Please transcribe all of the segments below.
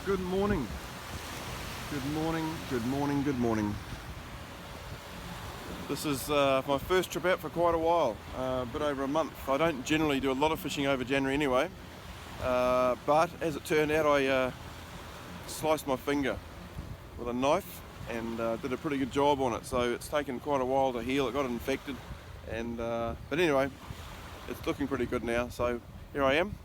Good morning. Good morning, good morning, good morning. This is my first trip out for quite a while, a bit over a month. I don't generally do a lot of fishing over January anyway, but as it turned out I sliced my finger with a knife and did a pretty good job on it, so it's taken quite a while to heal. It got infected, and but anyway, it's looking pretty good now. So here I am,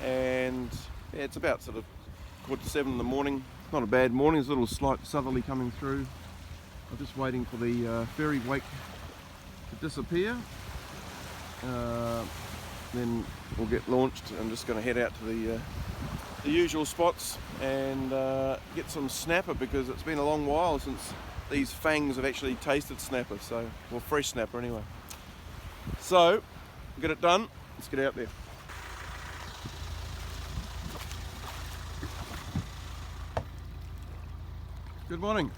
and yeah, it's about sort of 6:45 in the morning. It's not a bad morning. There's a little slight southerly coming through. I'm just waiting for the ferry wake to disappear. Then we'll get launched. I'm just going to head out to the usual spots and get some snapper, because it's been a long while since these fangs have actually tasted snapper. So, well, fresh snapper anyway. So, get it done. Let's get out there. Good morning.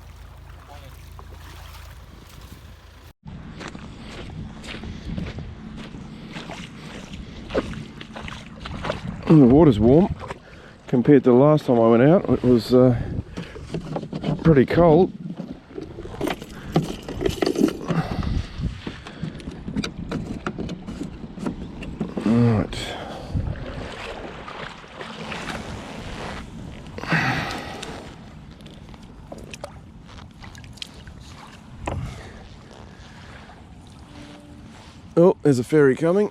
The water's warm compared to the last time I went out. It was pretty cold. Right. Oh, there's a ferry coming.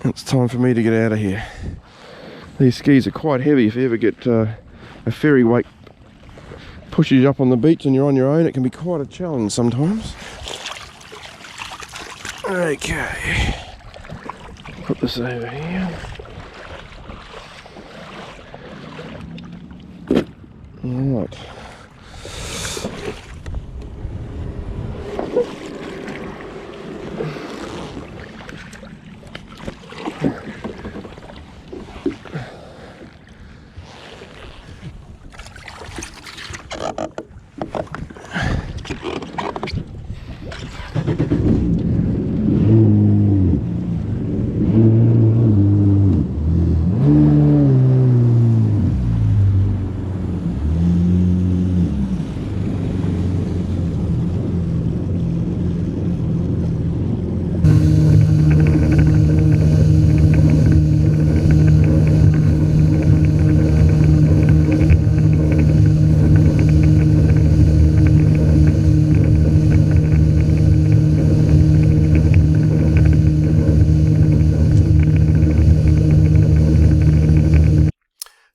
It's time for me to get out of here. These skis are quite heavy. If you ever get a ferry wake pushes you up on the beach and you're on your own, it can be quite a challenge sometimes. Okay, put this over here. Alright.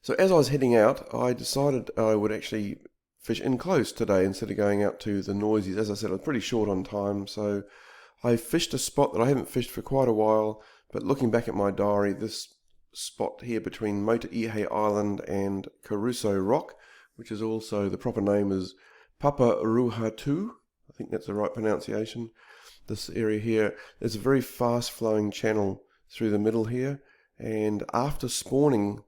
So as I was heading out, I decided I would actually fish in close today instead of going out to the noisies. As I said, I was pretty short on time, so I fished a spot that I haven't fished for quite a while, but looking back at my diary, this spot here between Motuihe Island and Caruso Rock, which is also, the proper name is Paparuhatu, I think that's the right pronunciation. This area here, there's a very fast flowing channel through the middle here, and after spawning,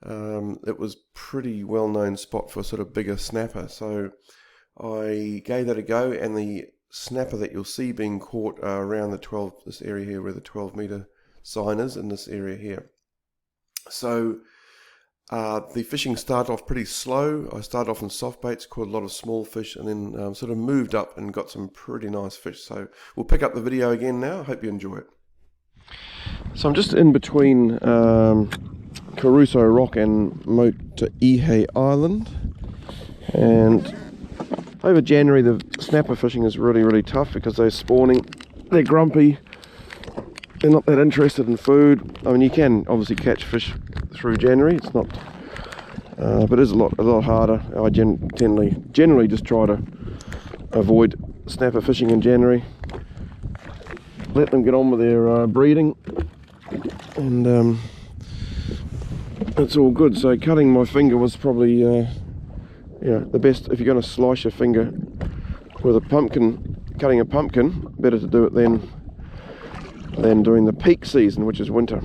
it was pretty well known spot for sort of bigger snapper, so I gave that a go, and the snapper that you'll see being caught are around the 12, this area here where the 12-meter sign is, in this area here. So the fishing started off pretty slow. I started off in soft baits, caught a lot of small fish, and then sort of moved up and got some pretty nice fish. So we'll pick up the video again now. I hope you enjoy it. So I'm just in between Caruso Rock and Motuihe Island, and over January the snapper fishing is really tough because they're spawning, they're grumpy, they're not that interested in food. I mean, you can obviously catch fish through January, it's not but it's a lot harder. I generally just try to avoid snapper fishing in January, let them get on with their breeding, and it's all good. So cutting my finger was probably the best. If you're going to slice your finger with a pumpkin, cutting a pumpkin, better to do it than during the peak season, which is winter.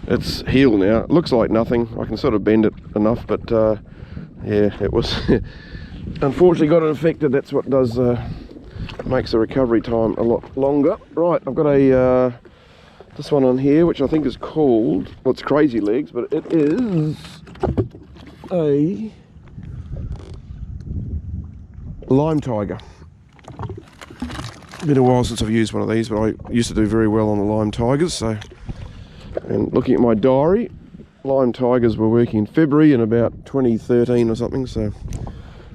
It's healed now. It looks like nothing. I can sort of bend it enough, but yeah, it was unfortunately got it infected. That's what does makes the recovery time a lot longer. Right, I've got a this one on here, which I think is called, well, it's Crazy Legs, but it is a Lime Tiger. Been a while since I've used one of these, but I used to do very well on the Lime Tigers. So, and looking at my diary, Lime Tigers were working in February in about 2013 or something, so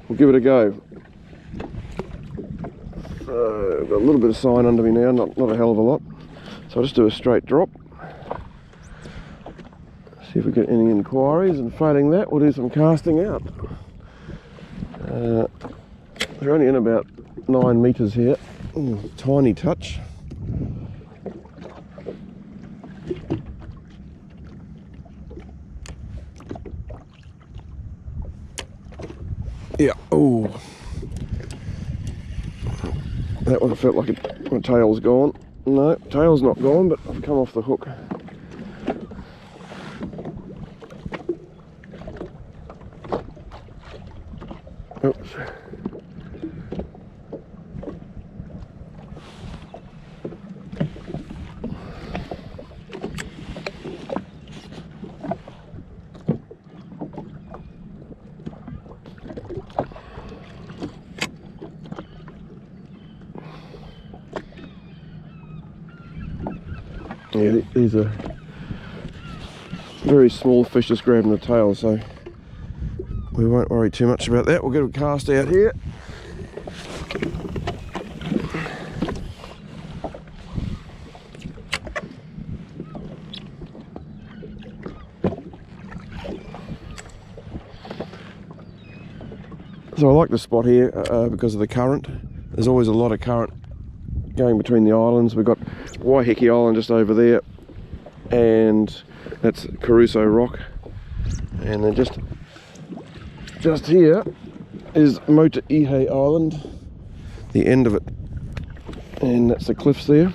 we'll give it a go. I've got a little bit of sign under me now, not a hell of a lot. So I'll just do a straight drop. See if we get any inquiries, and failing that, we'll do some casting out. They're only in about 9 metres here. Ooh, tiny touch. Yeah, oh. That one felt like my tail's gone. No, tail's not gone, but I've come off the hook. Oops. Yeah, these are very small fish just grabbing the tail, so we won't worry too much about that. We'll get a cast out here. So I like the spot here because of the current. There's always a lot of current going between the islands. We've got Waiheke Island just over there, and that's Caruso Rock, and then just here is Motuihe Island, the end of it, and that's the cliffs there.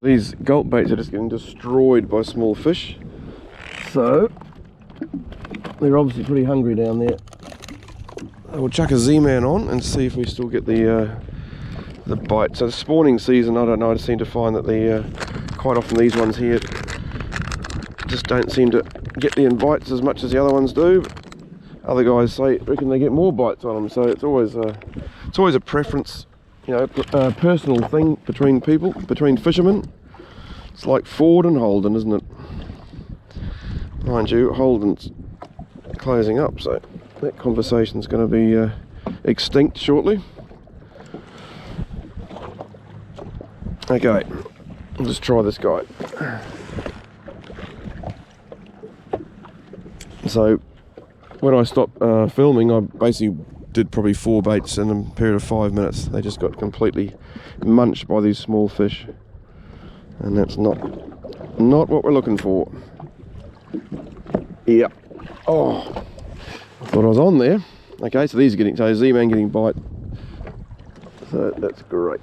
These gulp baits are just getting destroyed by small fish, so they're obviously pretty hungry down there. We'll chuck a Z-Man on and see if we still get the bite. So the spawning season, I don't know, I just seem to find that quite often these ones here just don't seem to get the bites as much as the other ones do. Other guys reckon they get more bites on them, so it's always a preference, you know, a personal thing between people, between fishermen. It's like Ford and Holden, isn't it? Mind you, Holden's closing up, so that conversation's going to be extinct shortly. Okay, I'll just try this guy. So when I stopped filming, I basically did probably 4 baits in a period of 5 minutes. They just got completely munched by these small fish, and that's not what we're looking for. Yep. Oh, I thought I was on there. Okay, so these are getting, so Z-Man getting bite, so that's great.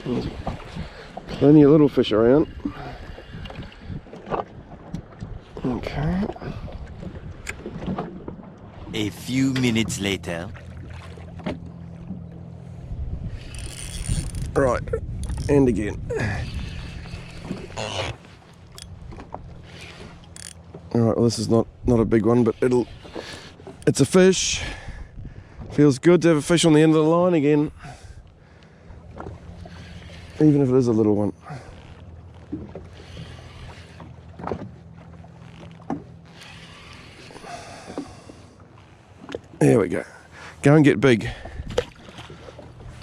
There's plenty of little fish around. Okay. A few minutes later. Right, and again. Alright, well this is not a big one, but it's a fish. Feels good to have a fish on the end of the line again. Even if it is a little one. There we go. Go and get big.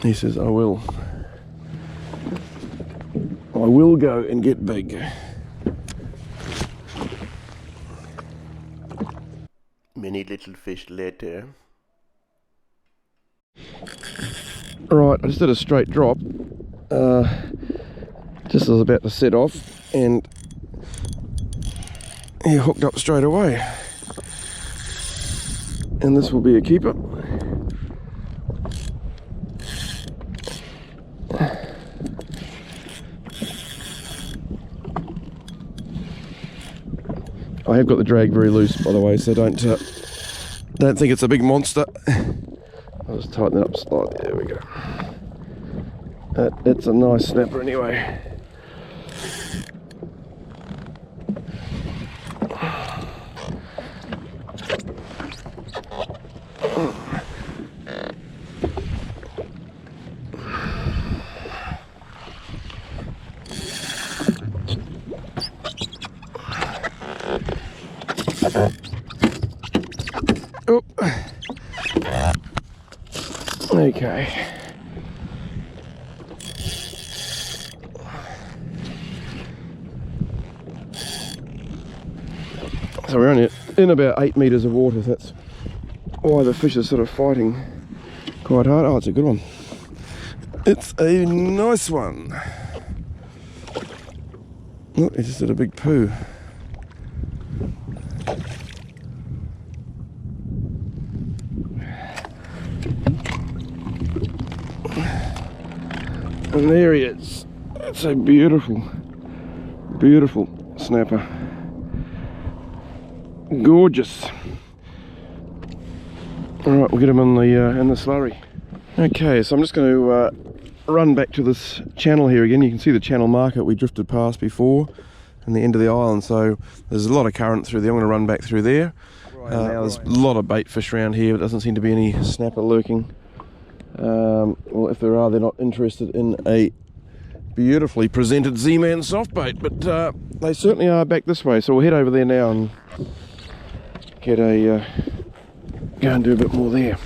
He says, I will. I will go and get big. Many little fish later. Right, I just did a straight drop. Just as I was about to set off, and he hooked up straight away. And this will be a keeper. I have got the drag very loose, by the way, so don't think it's a big monster. I'll just tighten it up slightly. There we go. It's a nice snapper anyway. Oh. Okay. So we're only in about 8 meters of water. That's why the fish are sort of fighting quite hard. Oh, it's a good one. It's a nice one. Oh, he just did a big poo. And there he is. It's a beautiful, beautiful snapper. Gorgeous. Alright, we'll get him in the slurry. Okay, so I'm just going to run back to this channel here again. You can see the channel marker we drifted past before and the end of the island, so there's a lot of current through there. I'm going to run back through there. Now there's a lot of bait fish around here, but doesn't seem to be any snapper lurking. Well, if there are, they're not interested in a beautifully presented Z-Man soft bait, but they certainly are back this way, so we'll head over there now and get a go and do a bit more there.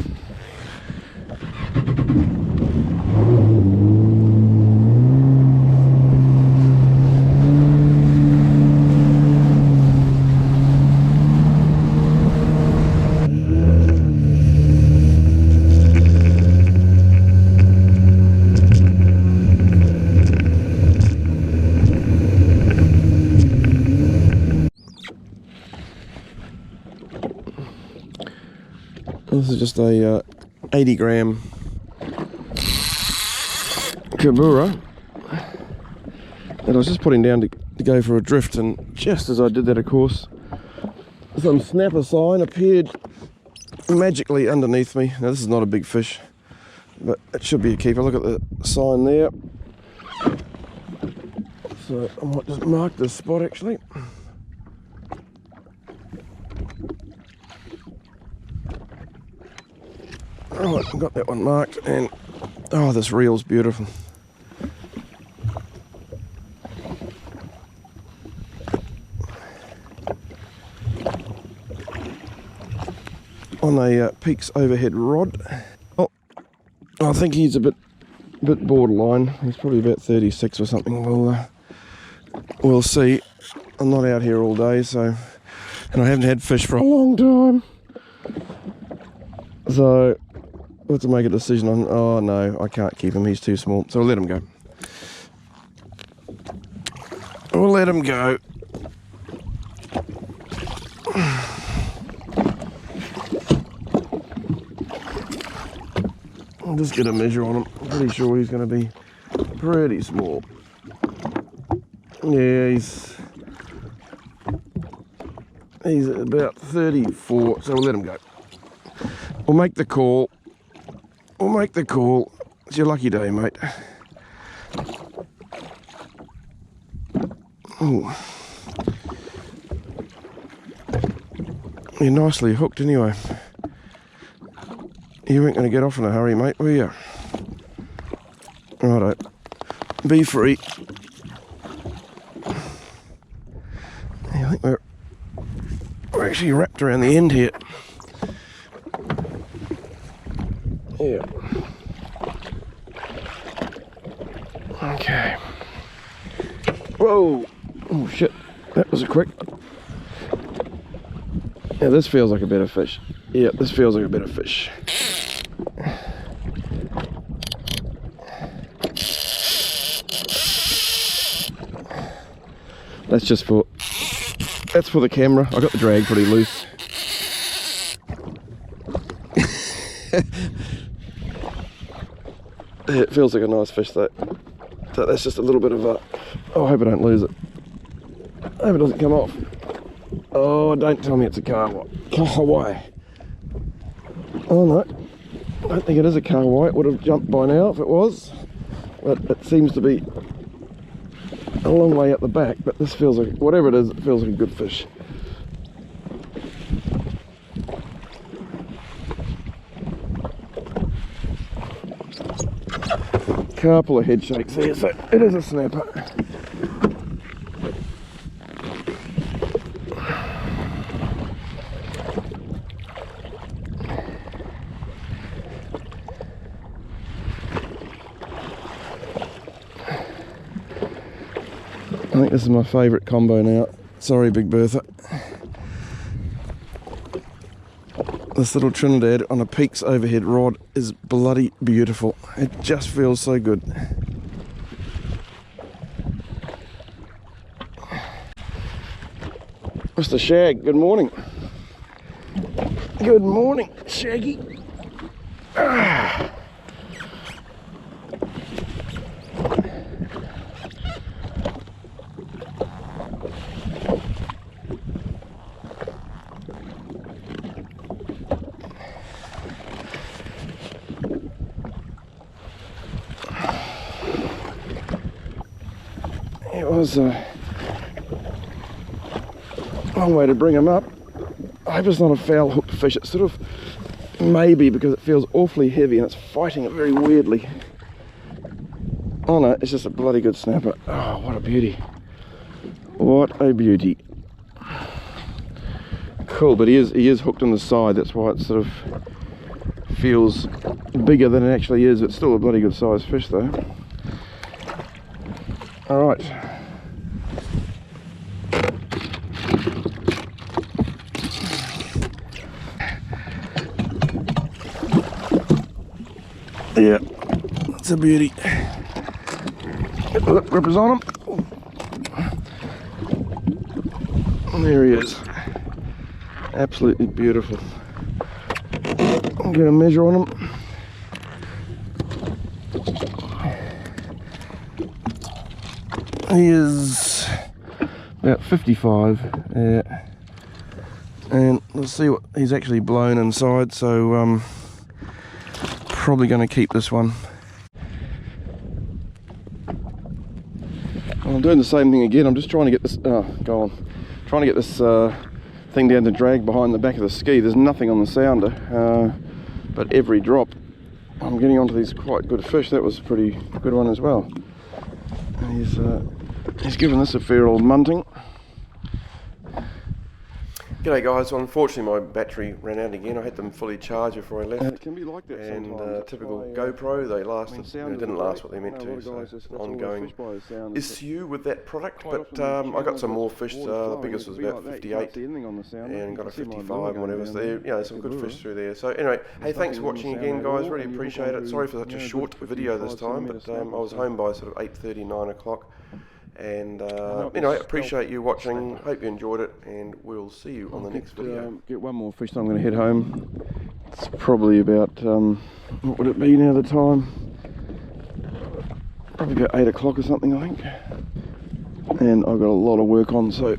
This is just a 80 gram Kabura that I was just putting down to go for a drift, and just as I did that, of course, some snapper sign appeared magically underneath me. Now this is not a big fish, but it should be a keeper. Look at the sign there. So I might just mark this spot actually. Right, I've got that one marked, and oh, this reel's beautiful. On a Peeex overhead rod. Oh, I think he's a bit borderline. He's probably about 36 or something. We'll see. I'm not out here all day, so, and I haven't had fish for a long time, so we'll have to make a decision on. Oh no, I can't keep him. He's too small, so we'll let him go. We'll let him go. I'll just get a measure on him. I'm pretty sure he's going to be pretty small. Yeah, he's about 34, so we'll let him go. We'll make the call. We'll make the call. It's your lucky day, mate. Ooh. You're nicely hooked anyway. You ain't going to get off in a hurry, mate, will you? Righto. Be free. I think we're actually wrapped around the end here. Yeah. Okay. Whoa! Oh shit, that was a quick. Yeah, this feels like a better fish. Yeah, this feels like a better fish. That's for the camera. I got the drag pretty loose. Yeah, it feels like a nice fish though. So that's just a little bit of a. Oh, I hope I don't lose it. I hope it doesn't come off. Oh, don't tell me it's a kahawai. Oh no, I don't think it is a kahawai. It would have jumped by now if it was. But it seems to be a long way up the back. But this feels like, whatever it is, it feels like a good fish. Couple of head shakes here, so it is a snapper. I think this is my favourite combo now. Sorry, Big Bertha. This little Trinidad on a Peeex overhead rod is bloody beautiful. It just feels so good. Mr. Shag, good morning. Good morning, Shaggy. It was a long way to bring him up. I hope it's not a foul hooked fish. It's sort of maybe because it feels awfully heavy and it's fighting it very weirdly. Oh no, it's just a bloody good snapper. Oh, what a beauty. What a beauty. Cool, but he is hooked on the side. That's why it sort of feels bigger than it actually is. It's still a bloody good sized fish though. Alright. Yeah, it's a beauty. Look, rippers on him. And there he is. Absolutely beautiful. I'm going to measure on him. He is about 55, yeah. And let's see what he's actually blown inside, so probably going to keep this one. Well, I'm doing the same thing again. I'm just trying to get this, trying to get this thing down to drag behind the back of the ski. There's nothing on the sounder, but every drop I'm getting onto these quite good fish. That was a pretty good one as well. He's given this a fair old munting. G'day guys, well, unfortunately my battery ran out again. I had them fully charged before I left. It can be like that sometimes. Typical Gopro, they lasted, didn't last what they meant to, so it's an ongoing issue with that product. But I got some more fish, the biggest was about 58 and got a 55 and whatever, so there, you know, some good fish through there. So anyway, hey, thanks for watching again guys, really appreciate it. Sorry for such a short video this time, but I was home by sort of 8:30, 9 o'clock. And anyway, appreciate you watching, hope you enjoyed it, and we'll see you on the next video. Get one more fish, then I'm going to head home. It's probably about, what would it be now, the time? Probably about 8 o'clock or something, I think. And I've got a lot of work on, so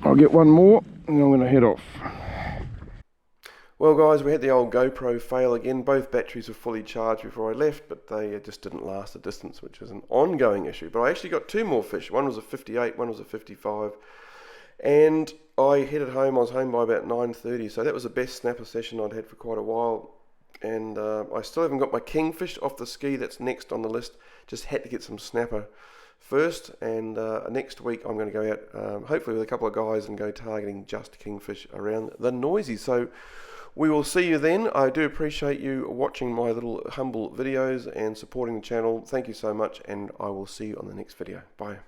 I'll get one more, and I'm going to head off. Well guys, we had the old GoPro fail again. Both batteries were fully charged before I left, but they just didn't last the distance, which is an ongoing issue. But I actually got two more fish. One was a 58, one was a 55. And I headed home. I was home by about 9:30, so that was the best snapper session I'd had for quite a while. And I still haven't got my Kingfish off the ski. That's next on the list. Just had to get some snapper first, and next week I'm going to go out, hopefully with a couple of guys, and go targeting just Kingfish around the Noisy. So we will see you then. I do appreciate you watching my little humble videos and supporting the channel. Thank you so much, and I will see you on the next video. Bye.